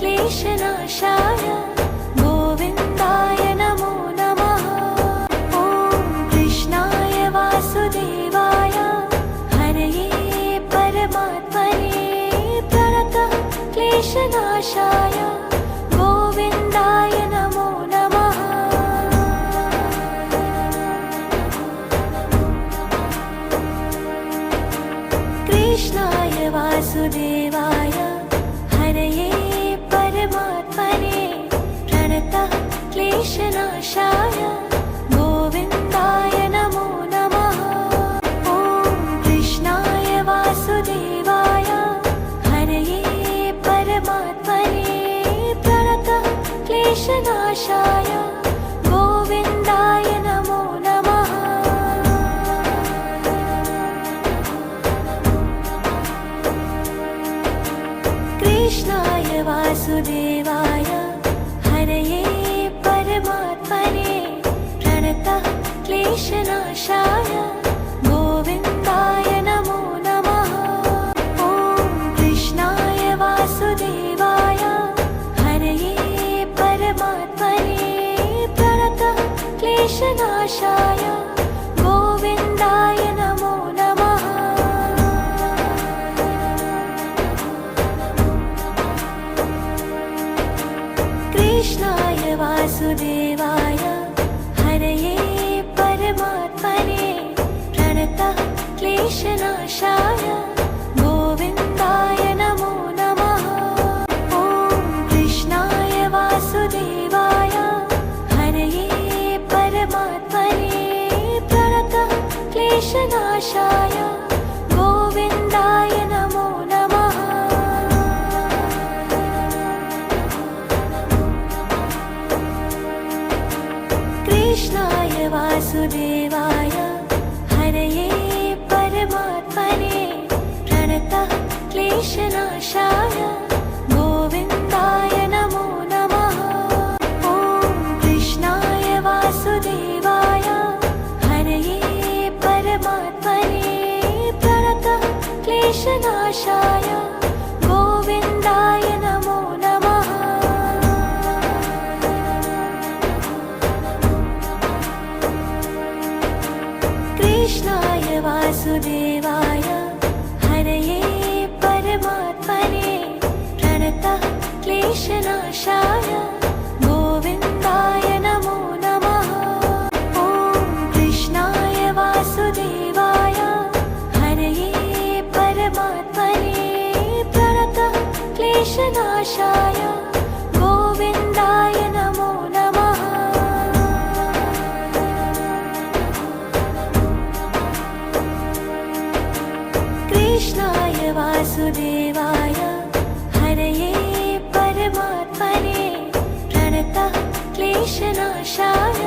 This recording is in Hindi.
क्लेशनाशाय गोविन्दाय नमो नमः। ॐ कृष्णाय वासुदेवाय हरये परमात्मने प्रणतः क्लेशनाशाय गोविन्दाय नमो नमः। कृष्णाय वासुदेवाय हरये परमात्मने प्रणतः क्लेशनाशाय गोविन्दाय नमो नमः। ॐ कृष्णाय वासुदेवाय हरये परमात्मने प्रणतः क्लेशनाशाय गोविन्दाय नमो नमः। कृष्णाय वासुदेवाय हरये परमात्मने प्रणतः क्लेशनाशाय गोविन्दाय नमो नमः। ॐ कृष्णाय वासुदेवाय हरये परमात्मने प्रणतः क्लेशनाशाय गोविन्दाय नमो नमः। कृष्णाय वासुदेवाय हरये परमात्मने प्रणतः क्लेशनाशाय गोविन्दाय नमो नमः। ॐ कृष्णाय वासुदेवाय हरये परमात्मने प्रणतः क्लेशनाशाय गोविन्दाय नमो नमः। कृष्णाय वासुदेवाय हरये परमात्मने प्रणतः क्लेशनाशाय गोविन्दाय नमो नमः। ॐ कृष्णाय वासुदेवाय हरये परमात्मने प्रणतः क्लेशनाशाय गोविन्दाय नमो नमः। कृष्णाय वासुदेवाय हरये परमात्मने प्रणतः क्लेशनाशाय गोविन्दाय नमो नमः। ॐ कृष्णाय वासुदेवाय हरये परमात्मने प्रणतः क्लेशनाशाय गोविन्दाय नमो नमः। कृष्णाय वासुदेवाय हरये परमात्मने प्रणतः क्लेशनाशाय